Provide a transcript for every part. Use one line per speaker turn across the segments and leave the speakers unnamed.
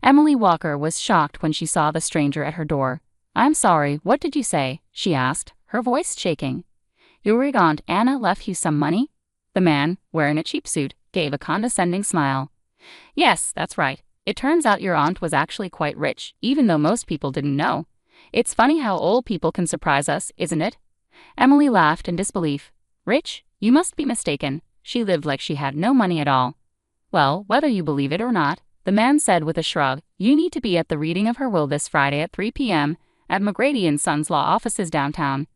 Emily Walker was shocked when she saw the stranger at her door. "I'm sorry, what did you say?" she asked, her voice shaking. "Your Aunt Anna left you some money?" The man, wearing a cheap suit, gave a condescending smile. "Yes, that's right. It turns out your aunt was actually quite rich, even though most people didn't know. It's funny how old people can surprise us, isn't it?" Emily laughed in disbelief. "Rich? You must be mistaken. She lived like she had no money at all." "Well, whether you believe it or not," the man said with a shrug, "you need to be at the reading of her will this Friday at 3 p.m. at McGrady & Sons Law Offices downtown.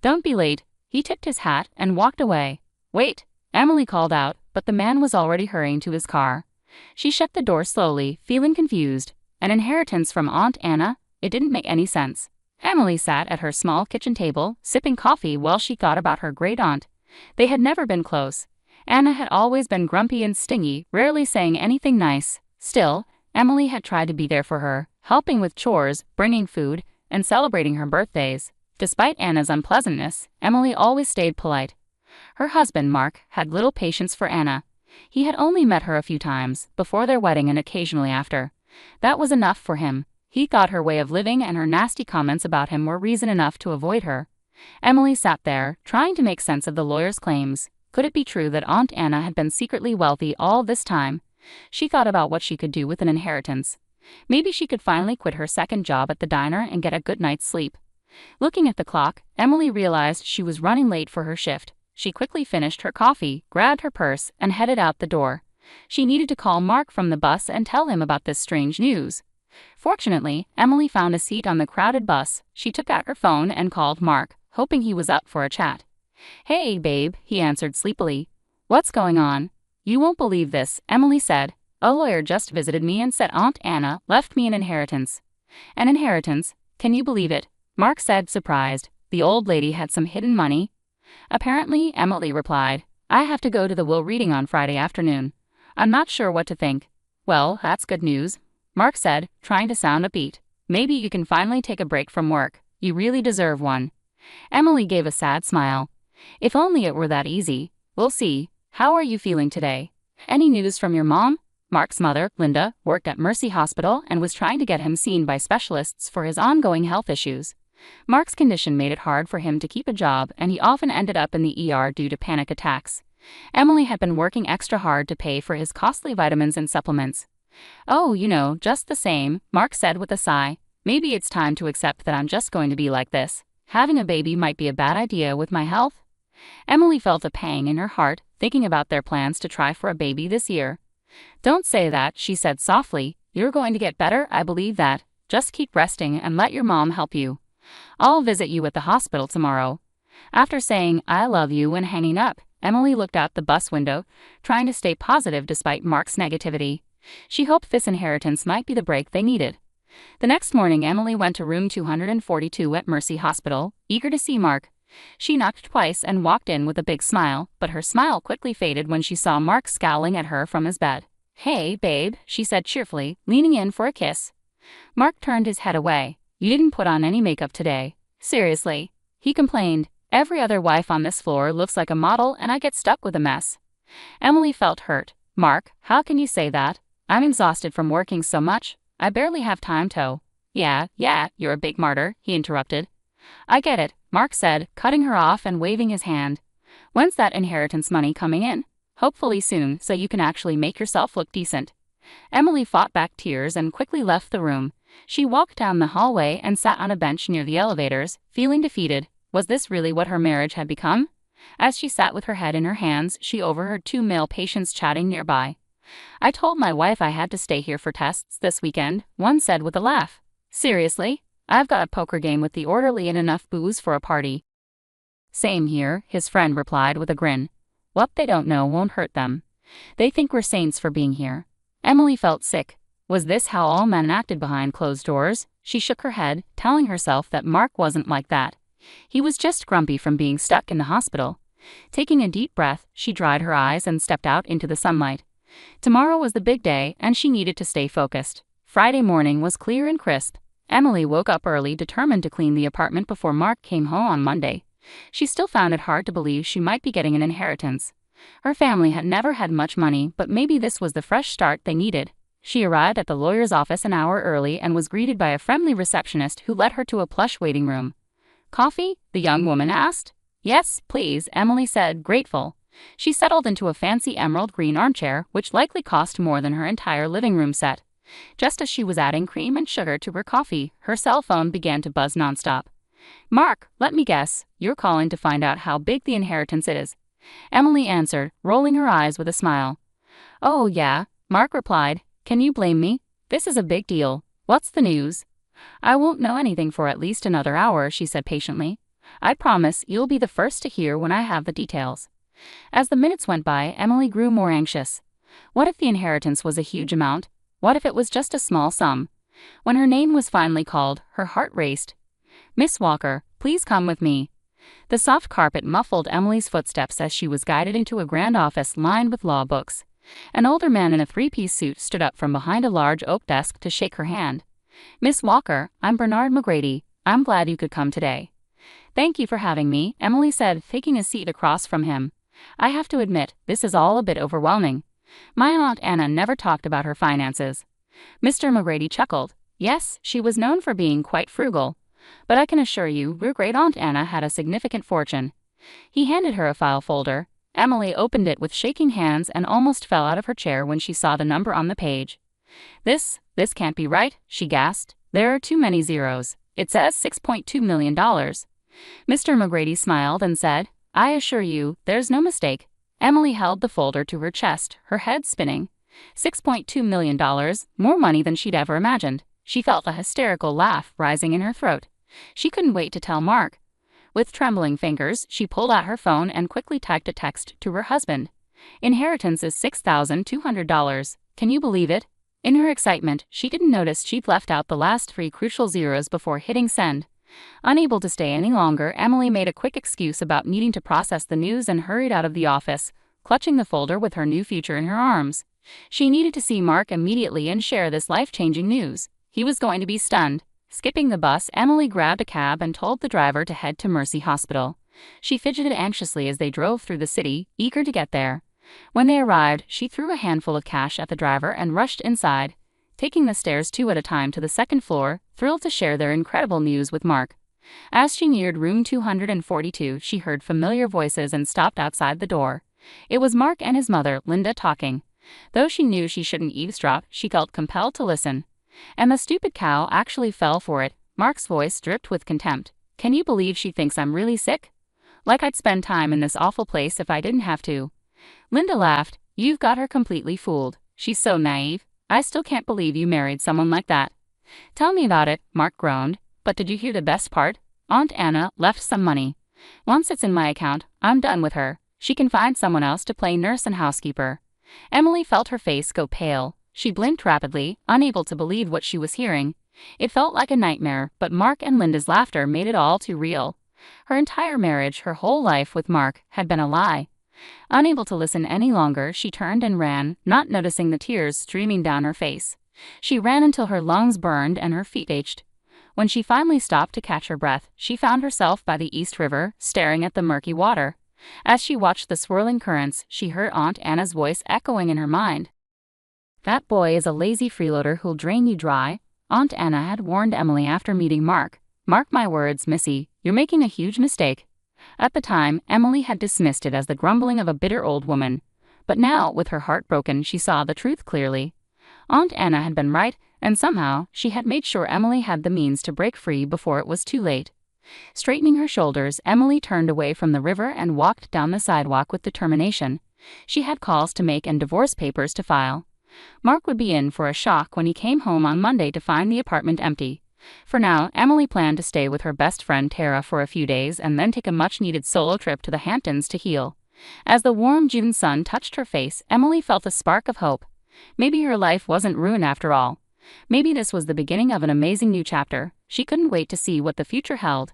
Don't be late." He tipped his hat and walked away. "Wait," Emily called out, but the man was already hurrying to his car. She shut the door slowly, feeling confused. An inheritance from Aunt Anna? It didn't make any sense. Emily sat at her small kitchen table, sipping coffee while she thought about her great-aunt. They had never been close. Anna had always been grumpy and stingy, rarely saying anything nice. Still, Emily had tried to be there for her, helping with chores, bringing food, and celebrating her birthdays. Despite Anna's unpleasantness, Emily always stayed polite. Her husband, Mark, had little patience for Anna. He had only met her a few times, before their wedding and occasionally after. That was enough for him. He thought her way of living and her nasty comments about him were reason enough to avoid her. Emily sat there, trying to make sense of the lawyer's claims. Could it be true that Aunt Anna had been secretly wealthy all this time? She thought about what she could do with an inheritance. Maybe she could finally quit her second job at the diner and get a good night's sleep. Looking at the clock, Emily realized she was running late for her shift. She quickly finished her coffee, grabbed her purse, and headed out the door. She needed to call Mark from the bus and tell him about this strange news. Fortunately, Emily found a seat on the crowded bus. She took out her phone and called Mark, hoping he was up for a chat. "Hey, babe," he answered sleepily. "What's going on?" "You won't believe this," Emily said. "A lawyer just visited me and said Aunt Anna left me an inheritance." "An inheritance? Can you believe it?" Mark said, surprised. "The old lady had some hidden money?" "Apparently," Emily replied. "I have to go to the will reading on Friday afternoon. I'm not sure what to think." "Well, that's good news," Mark said, trying to sound upbeat. "Maybe you can finally take a break from work. You really deserve one." Emily gave a sad smile. "If only it were that easy. We'll see. How are you feeling today? Any news from your mom?" Mark's mother, Linda, worked at Mercy Hospital and was trying to get him seen by specialists for his ongoing health issues. Mark's condition made it hard for him to keep a job, and he often ended up in the ER due to panic attacks. Emily had been working extra hard to pay for his costly vitamins and supplements. "Oh, just the same," Mark said with a sigh. "Maybe it's time to accept that I'm just going to be like this. Having a baby might be a bad idea with my health." Emily felt a pang in her heart, thinking about their plans to try for a baby this year. "Don't say that," she said softly. "You're going to get better, I believe that. Just keep resting and let your mom help you. I'll visit you at the hospital tomorrow." After saying, "I love you," and hanging up, Emily looked out the bus window, trying to stay positive despite Mark's negativity. She hoped this inheritance might be the break they needed. The next morning, Emily went to room 242 at Mercy Hospital, eager to see Mark. She knocked twice and walked in with a big smile, but her smile quickly faded when she saw Mark scowling at her from his bed. "Hey, babe," she said cheerfully, leaning in for a kiss. Mark turned his head away. "You didn't put on any makeup today." "Seriously?" he complained. "Every other wife on this floor looks like a model and I get stuck with a mess." Emily felt hurt. "Mark, how can you say that? I'm exhausted from working so much. I barely have time to." Yeah, you're a big martyr," he interrupted. "I get it," Mark said, cutting her off and waving his hand. "When's that inheritance money coming in?" "Hopefully soon, so you can actually make yourself look decent." Emily fought back tears and quickly left the room. She walked down the hallway and sat on a bench near the elevators, feeling defeated. Was this really what her marriage had become? As she sat with her head in her hands, she overheard two male patients chatting nearby. "I told my wife I had to stay here for tests this weekend," one said with a laugh. "Seriously? I've got a poker game with the orderly and enough booze for a party." "Same here," his friend replied with a grin. "What they don't know won't hurt them. They think we're saints for being here." Emily felt sick. Was this how all men acted behind closed doors? She shook her head, telling herself that Mark wasn't like that. He was just grumpy from being stuck in the hospital. Taking a deep breath, she dried her eyes and stepped out into the sunlight. Tomorrow was the big day, and she needed to stay focused. Friday morning was clear and crisp. Emily woke up early, determined to clean the apartment before Mark came home on Monday. She still found it hard to believe she might be getting an inheritance. Her family had never had much money, but maybe this was the fresh start they needed. She arrived at the lawyer's office an hour early and was greeted by a friendly receptionist who led her to a plush waiting room. "Coffee?" the young woman asked. "Yes, please," Emily said, grateful. She settled into a fancy emerald green armchair, which likely cost more than her entire living room set. Just as she was adding cream and sugar to her coffee, her cell phone began to buzz nonstop. "Mark, let me guess, you're calling to find out how big the inheritance is," Emily answered, rolling her eyes with a smile. "Oh, yeah," Mark replied. "Can you blame me? This is a big deal. What's the news?" "I won't know anything for at least another hour," she said patiently. "I promise you'll be the first to hear when I have the details." As the minutes went by, Emily grew more anxious. What if the inheritance was a huge amount? What if it was just a small sum? When her name was finally called, her heart raced. "Miss Walker, please come with me." The soft carpet muffled Emily's footsteps as she was guided into a grand office lined with law books. An older man in a three-piece suit stood up from behind a large oak desk to shake her hand. "Miss Walker, I'm Bernard McGrady. I'm glad you could come today." "Thank you for having me," Emily said, taking a seat across from him. "I have to admit, this is all a bit overwhelming. My Aunt Anna never talked about her finances." Mr. McGrady chuckled. Yes, she was known for being quite frugal. "But I can assure you, your great-aunt Anna had a significant fortune." He handed her a file folder. Emily opened it with shaking hands and almost fell out of her chair when she saw the number on the page. This can't be right," she gasped. "There are too many zeros. It says $6.2 million. Mr. McGrady smiled and said, "I assure you, there's no mistake." Emily held the folder to her chest, her head spinning. $6.2 million, more money than she'd ever imagined. She felt a hysterical laugh rising in her throat. She couldn't wait to tell Mark. With trembling fingers, she pulled out her phone and quickly typed a text to her husband. "Inheritance is $6,200. Can you believe it?" In her excitement, she didn't notice she'd left out the last 3 crucial zeros before hitting send. Unable to stay any longer, Emily made a quick excuse about needing to process the news and hurried out of the office, clutching the folder with her new future in her arms. She needed to see Mark immediately and share this life-changing news. He was going to be stunned. Skipping the bus, Emily grabbed a cab and told the driver to head to Mercy Hospital. She fidgeted anxiously as they drove through the city, eager to get there. When they arrived, she threw a handful of cash at the driver and rushed inside, taking the stairs 2 at a time to the second floor, thrilled to share their incredible news with Mark. As she neared room 242, she heard familiar voices and stopped outside the door. It was Mark and his mother, Linda, talking. Though she knew she shouldn't eavesdrop, she felt compelled to listen. "And the stupid cow actually fell for it," Mark's voice dripped with contempt. "Can you believe she thinks I'm really sick? Like I'd spend time in this awful place if I didn't have to." Linda laughed. "You've got her completely fooled. She's so naive. I still can't believe you married someone like that." "Tell me about it," Mark groaned. "But did you hear the best part? Aunt Anna left some money. Once it's in my account, I'm done with her. She can find someone else to play nurse and housekeeper." Emily felt her face go pale. She blinked rapidly, unable to believe what she was hearing. It felt like a nightmare, but Mark and Linda's laughter made it all too real. Her entire marriage, her whole life with Mark, had been a lie. Unable to listen any longer, she turned and ran, not noticing the tears streaming down her face. She ran until her lungs burned and her feet ached. When she finally stopped to catch her breath, she found herself by the East River, staring at the murky water. As she watched the swirling currents, she heard Aunt Anna's voice echoing in her mind. "That boy is a lazy freeloader who'll drain you dry," Aunt Anna had warned Emily after meeting Mark. "Mark my words, Missy, you're making a huge mistake." At the time, Emily had dismissed it as the grumbling of a bitter old woman. But now, with her heart broken, she saw the truth clearly. Aunt Anna had been right, and somehow, she had made sure Emily had the means to break free before it was too late. Straightening her shoulders, Emily turned away from the river and walked down the sidewalk with determination. She had calls to make and divorce papers to file. Mark would be in for a shock when he came home on Monday to find the apartment empty. For now, Emily planned to stay with her best friend Tara for a few days and then take a much-needed solo trip to the Hamptons to heal. As the warm June sun touched her face, Emily felt a spark of hope. Maybe her life wasn't ruined after all. Maybe this was the beginning of an amazing new chapter. She couldn't wait to see what the future held.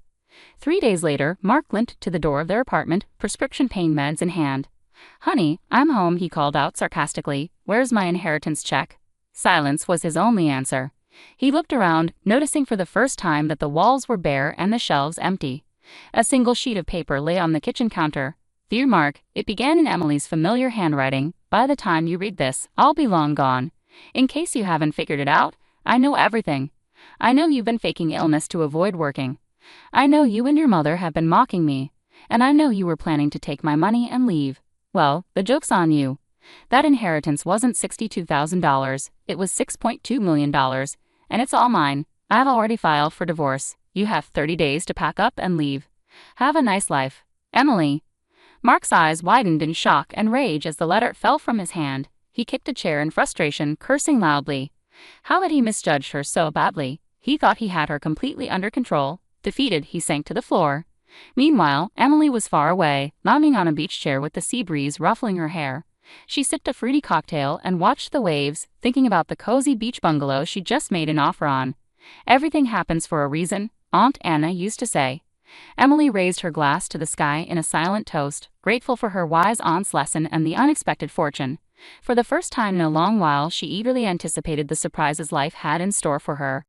3 days later, Mark limped to the door of their apartment, prescription pain meds in hand. "Honey, I'm home," he called out sarcastically. "Where's my inheritance check?" Silence was his only answer. He looked around, noticing for the first time that the walls were bare and the shelves empty. A single sheet of paper lay on the kitchen counter. "Dear Mark," it began in Emily's familiar handwriting, "by the time you read this, I'll be long gone. In case you haven't figured it out, I know everything. I know you've been faking illness to avoid working. I know you and your mother have been mocking me. And I know you were planning to take my money and leave. Well, the joke's on you. That inheritance wasn't $62,000, it was $6.2 million, and it's all mine. I've already filed for divorce. You have 30 days to pack up and leave. Have a nice life. Emily. Mark's eyes widened in shock and rage as the letter fell from his hand. He kicked a chair in frustration, cursing loudly. How had he misjudged her so badly? He thought he had her completely under control. Defeated, he sank to the floor. Meanwhile, Emily was far away, lounging on a beach chair with the sea breeze ruffling her hair. She sipped a fruity cocktail and watched the waves, thinking about the cozy beach bungalow she'd just made an offer on. Everything happens for a reason, Aunt Anna used to say. Emily raised her glass to the sky in a silent toast, grateful for her wise aunt's lesson and the unexpected fortune. For the first time in a long while, she eagerly anticipated the surprises life had in store for her.